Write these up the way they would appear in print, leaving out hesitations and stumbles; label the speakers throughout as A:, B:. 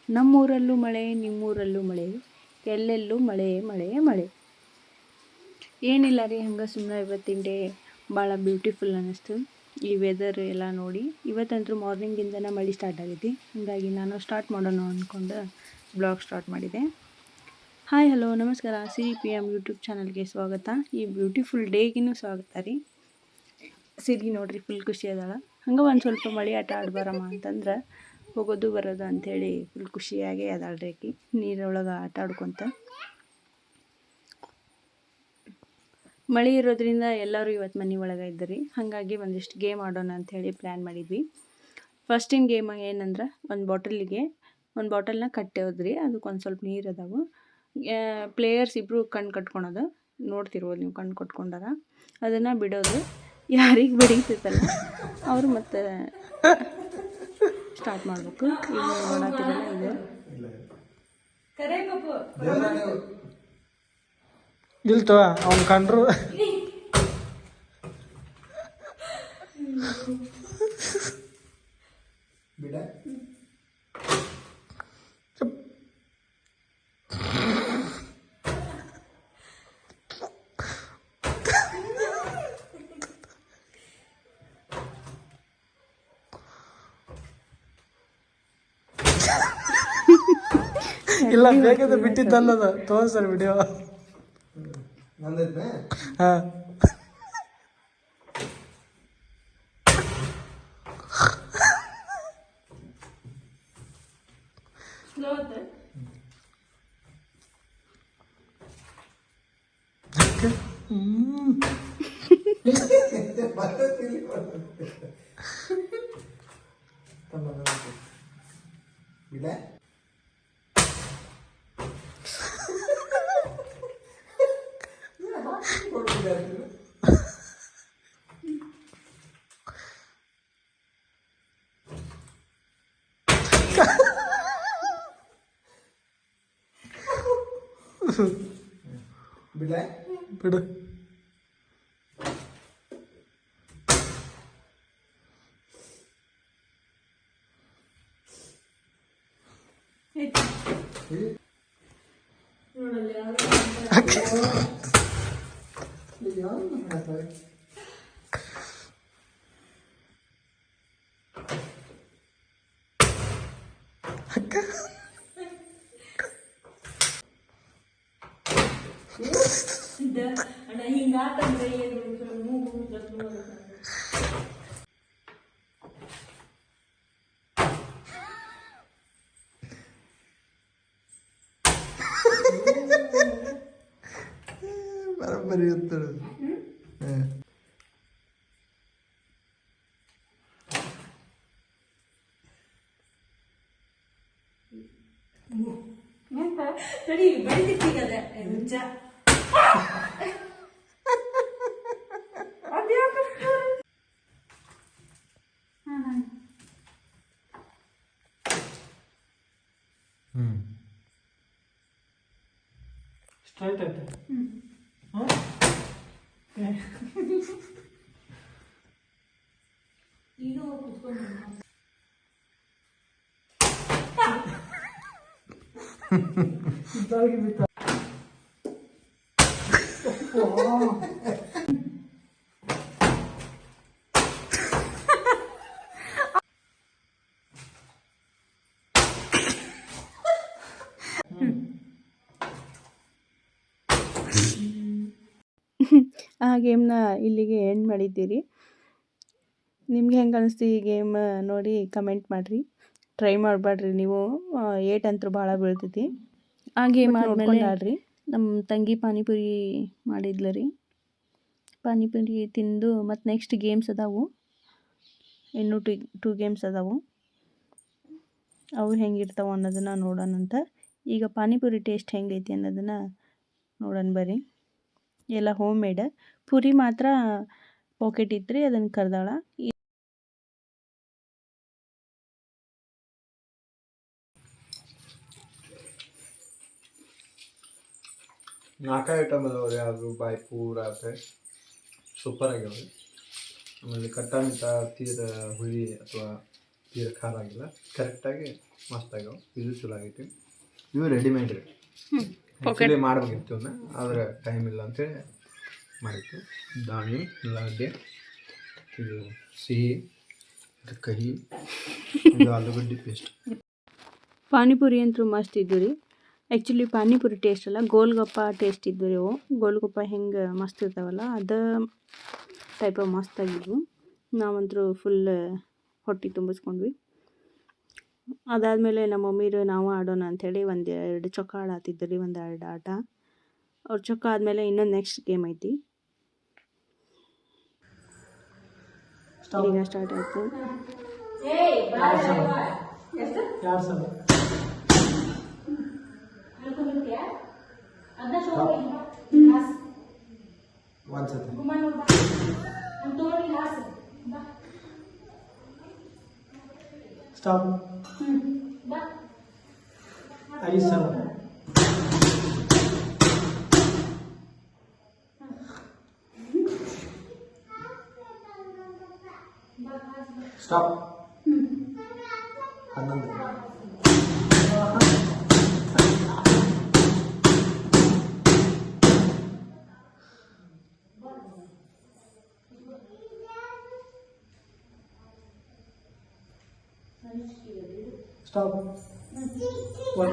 A: ನಮ್ಮೂರಲ್ಲೂ ಮಳೆ, ನಿಮ್ಮೂರಲ್ಲೂ ಮಳೆ, ಎಲ್ಲೆಲ್ಲೂ ಮಳೆ ಮಳೆ ಮಳೆ. ಏನಿಲ್ಲ ರೀ, ಹಂಗೆ ಸುಮ್ಮನೆ ಇವತ್ತಿನ ಡೇ ಭಾಳ ಬ್ಯೂಟಿಫುಲ್ ಅನ್ನಿಸ್ತು. ಈ ವೆದರ್ ಎಲ್ಲ ನೋಡಿ ಇವತ್ತಂತೂ ಮಾರ್ನಿಂಗಿಂದನೇ ಮಳೆ ಸ್ಟಾರ್ಟ್ ಆಗೈತಿ. ಹಾಗಾಗಿ ನಾನು ಸ್ಟಾರ್ಟ್ ಮಾಡೋಣ ಅಂದ್ಕೊಂಡು ಬ್ಲಾಗ್ ಸ್ಟಾರ್ಟ್ ಮಾಡಿದೆ. ಹಾಯ್ ಹಲೋ ನಮಸ್ಕಾರ, ಸಿರಿ ಪಿ ಎಮ್ ಯೂಟ್ಯೂಬ್ ಚಾನಲ್ಗೆ ಸ್ವಾಗತ. ಈ ಬ್ಯೂಟಿಫುಲ್ ಡೇಗಿನೂ ಸ್ವಾಗತ ರೀ. ಸಿರಿ ನೋಡ್ರಿ ಫುಲ್ ಖುಷಿ ಅದಾಳ. ಹಂಗೆ ಒಂದು ಸ್ವಲ್ಪ ಮಳೆ ಆಟ ಆಡ್ಬಾರಮ್ಮ ಅಂತಂದ್ರೆ ಹೋಗೋದು ಬರೋದು ಅಂಥೇಳಿ ಫುಲ್ ಖುಷಿಯಾಗೇ ಅದಾಳ್ರಿ ಆಕಿ ನೀರೊಳಗೆ ಆಟ ಆಡ್ಕೊತ. ಮಳೆ ಇರೋದ್ರಿಂದ ಎಲ್ಲರೂ ಇವತ್ತು ಮನೆ ಒಳಗೆ ಇದ್ದರಿ. ಹಾಗಾಗಿ ಒಂದಿಷ್ಟು ಗೇಮ್ ಆಡೋಣ ಅಂಥೇಳಿ ಪ್ಲ್ಯಾನ್ ಮಾಡಿದ್ವಿ. ಫಸ್ಟಿನ ಗೇಮ್ ಏನಂದ್ರೆ ಒಂದು ಬಾಟಲ್ನ ಕಟ್ಟೋದ್ರಿ. ಅದಕ್ಕೆ ಒಂದು ಸ್ವಲ್ಪ ನೀರು ಅದಾವು. ಪ್ಲೇಯರ್ಸ್ ಇಬ್ಬರು ಕಣ್ಣು ಕಟ್ಕೊಳೋದು ನೋಡ್ತಿರ್ಬೋದು ನೀವು. ಕಣ್ಣು ಕಟ್ಕೊಂಡಾರ ಅದನ್ನು ಬಿಡೋದು. ಯಾರಿಗೆ ಬಡಿತೈತಲ್ಲ ಅವರು ಮತ್ತೆ ಸ್ಟಾರ್ಟ್ ಮಾಡಬೇಕು. ಈಗ ನೋಡತ್ತಿರಲ್ಲ ಇದೆ
B: ಇಲ್ತವ ಅವ್ನು ಕಂಡ್ರು ಬಿಡ. ಇಲ್ಲ ಬೇಕಂದ್ರೆ ಬಿಟ್ಟಿದ್ದಲ್ಲದ ತೋರ್ಸರ್ ವಿಡಿಯೋ. ಹಾಂ ಬಿಡು. ಬರೋಬ್ಬರಿ ಇರ್ತದೆ. ಸ್ಟ್ರೈಟ್ ಆಯ್ತು.
A: ಆ ಗೇಮ್ನ ಇಲ್ಲಿಗೆ ಎಂಡ್ ಮಾಡಿದ್ದೀರಿ. ನಿಮ್ಗೆ ಹೆಂಗೆ ಅನಿಸ್ತು ಈ ಗೇಮ್ ನೋಡಿ ಕಮೆಂಟ್ ಮಾಡಿರಿ. ಟ್ರೈ ಮಾಡಬೇಡ್ರಿ ನೀವು, ಏಟಂತೂ ಭಾಳ ಬೀಳ್ತೈತಿ. ಆ ಗೇಮ್ ನೋಡ್ಕೊಂಡು ಆಡ್ರಿ. ನಮ್ಮ ತಂಗಿ ಪಾನಿಪುರಿ ಮಾಡಿದ್ಲ ರೀ. ಪಾನಿಪುರಿ ತಿಂದು ಮತ್ತು ನೆಕ್ಸ್ಟ್ ಗೇಮ್ಸ್ ಅದಾವು, ಇನ್ನೂ ಟೂ ಗೇಮ್ಸ್ ಅದಾವು. ಅವು ಹೆಂಗಿರ್ತಾವೆ ಅನ್ನೋದನ್ನು ನೋಡೋಣಂತ. ಈಗ ಪಾನಿಪುರಿ ಟೇಸ್ಟ್ ಹೆಂಗೈತಿ ಅನ್ನೋದನ್ನು ನೋಡೋಣ ಬರ್ರಿ. ಎಲ್ಲ ಹೋಮ್ ಮೇಡ್. ಪುರಿ ಮಾತ್ರ ಪಾಕೆಟ್ ಇತ್ತು ರೀ, ಅದನ್ನು ಕರ್ದಾಳ.
B: ನಾಲ್ಕು ಐಟಮ್ ಅದಾವ್ರಿ. ಅದು ಬಾಯಿ ಪೂರ ಸೂಪರ್ ಆಗ್ಯಾವ. ಆಮೇಲೆ ಕಟ್ಟ ಮಿಟ್ಟ ತೀರ ಹುಳಿ ಅಥವಾ ತೀರ ಖಾರ ಆಗಿಲ್ಲ, ಕರೆಕ್ಟಾಗಿ ಮಸ್ತ್ ಆಗ್ಯಾವ. ಇದು ಚಲೋ ಆಗೈತಿ. ಇವು ರೆಡಿಮೇಡ್ ರೀ, ಆ್ಯಕ್ಚುಲಿ ಮಾಡ್ಬೇಕಿತ್ತು ಅವನ್ನ, ಆದರೆ ಟೈಮ್ ಇಲ್ಲ ಅಂತೇಳಿ ಮಾಡಿತ್ತು. ದಾಣಿ, ಉಳ್ಳಾಗಡ್ಡೆ, ಇದು ಸಿಹಿ, ಇದು ಕಹಿ, ಇದು ಆಲೂಗಡ್ಡೆ ಪೇಸ್ಟ್.
A: ಪಾನಿಪುರಿ ಅಂತೂ ಮಸ್ತ್ ಇದ್ದು ರೀ. ಆ್ಯಕ್ಚುಲಿ ಪಾನಿಪುರಿ ಟೇಸ್ಟ್ ಅಲ್ಲ, ಗೋಲ್ಗಪ್ಪ ಟೇಸ್ಟ್ ಇದ್ದು ರೀ ಅವು. ಗೋಲ್ಗಪ್ಪ ಹೆಂಗೆ ಮಸ್ತ್ ಇರ್ತಾವಲ್ಲ ಅದು ಟೈಪ್ ಮಸ್ತ್ ಆಗಿದ್ವು. ನಾವಂತರೂ ಫುಲ್ ಹೊಟ್ಟೆ ತುಂಬಿಸ್ಕೊಂಡ್ವಿ. ಅದಾದಮೇಲೆ ನಮ್ಮ ಮಮ್ಮಿರು ನಾವು ಆಡೋಣ ಅಂಥೇಳಿ 1-2 ಚೊಕ್ಕ ಆಡತ್ತಿದ್ದು ರೀ, 1-2 ಆಟ. ಅವ್ರ ಚೊಕ್ಕ ಆದಮೇಲೆ ಇನ್ನೊಂದು ನೆಕ್ಸ್ಟ್ ಗೇಮ್ ಐತಿ, ಈಗ ಸ್ಟಾರ್ಟ್ ಆಯಿತು.
C: Stop. 5 7. Stop. 11. Stop. 1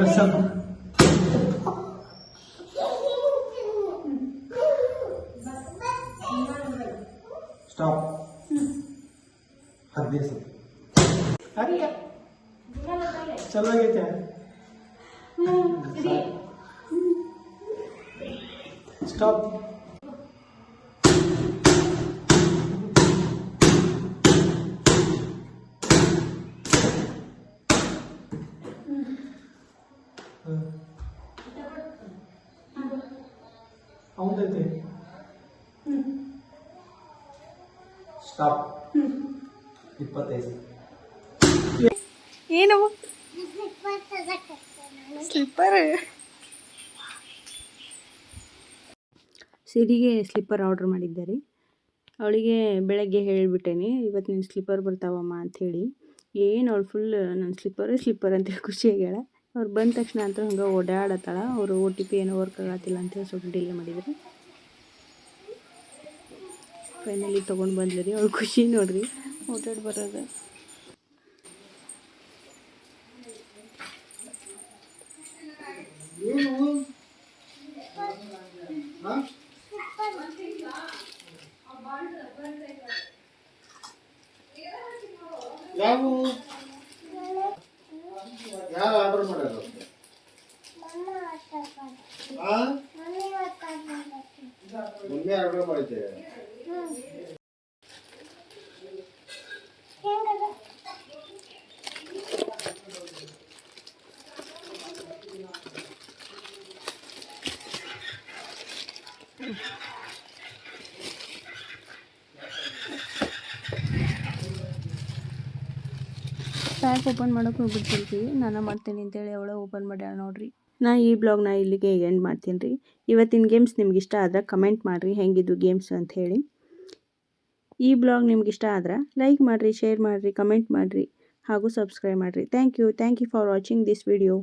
C: Stop. 10. अरे चलो ये क्या स्टॉप. ಅವನದೈತೆ ಸ್ಟಾಪ್. 25.
A: ಏನವು ಸ್ಲಿಪ್ಪರ್, ಸಿರಿಗೆ ಸ್ಲಿಪ್ಪರ್ ಆರ್ಡ್ರ್ ಮಾಡಿದ್ದೆ ರೀ. ಅವಳಿಗೆ ಬೆಳಗ್ಗೆ ಹೇಳಿಬಿಟ್ಟೇನಿ, ಇವತ್ತು ನಿನ್ನ ಸ್ಲಿಪ್ಪರ್ ಬರ್ತಾವಮ್ಮ ಅಂಥೇಳಿ. ಏನು ಅವಳು ಫುಲ್ ನನ್ನ ಸ್ಲಿಪ್ಪರ್ ಅಂತೇಳಿ ಖುಷಿಯಾಗ್ಯಾಳ. ಅವ್ರು ಬಂದ ತಕ್ಷಣ ಅಂತೂ ಹಂಗೆ ಓಡಾಡತ್ತಾಳ. ಅವರು OTP ಏನೋ ವರ್ಕ್ ಆಗತ್ತಿಲ್ಲ ಅಂತೇಳಿ ಸ್ವಲ್ಪ ಡಿಲೇ ಮಾಡಿದ್ರು. ಫೈನಲಿ ತೊಗೊಂಡು ಬಂದ್ಲು ರೀ. ಅವ್ಳು ಖುಷಿ ನೋಡ್ರಿ ಓಡಾಡಿ ಬರೋದು.
B: ಯಾರು ಆರ್ಡರ್ ಮಾಡೋದು? ಮಮ್ಮಿ ಆರ್ಡರ್ ಮಾಡಿದ್ದೆ.
A: ಪ್ಯಾಕ್ ಓಪನ್ ಮಾಡೋಕೆ ಹೋಗ್ಬಿಟ್ಟಿರ್ತೀವಿ. ನಾನು ಮಾಡ್ತೀನಿ ಅಂತೇಳಿ ಅವಳು ಓಪನ್ ಮಾಡ್ಯಾಳ ನೋಡ್ರಿ. ನಾ ಈ ಬ್ಲಾಗ್ನ ಇಲ್ಲಿಗೆ ಎಂಡ್ ಮಾಡ್ತೀನಿ ರೀ. ಇವತ್ತಿನ ಗೇಮ್ಸ್ ನಿಮ್ಗೆ ಇಷ್ಟ ಆದ್ರೆ ಕಮೆಂಟ್ ಮಾಡಿರಿ ಹೆಂಗಿದ್ದು ಗೇಮ್ಸ್ ಅಂತ ಹೇಳಿ. ಈ ಬ್ಲಾಗ್ ನಿಮ್ಗೆ ಇಷ್ಟ ಆದ್ರೆ ಲೈಕ್ ಮಾಡಿರಿ, ಶೇರ್ ಮಾಡಿರಿ, ಕಮೆಂಟ್ ಮಾಡಿರಿ ಹಾಗೂ ಸಬ್ಸ್ಕ್ರೈಬ್ ಮಾಡಿರಿ. Thank you for watching this video.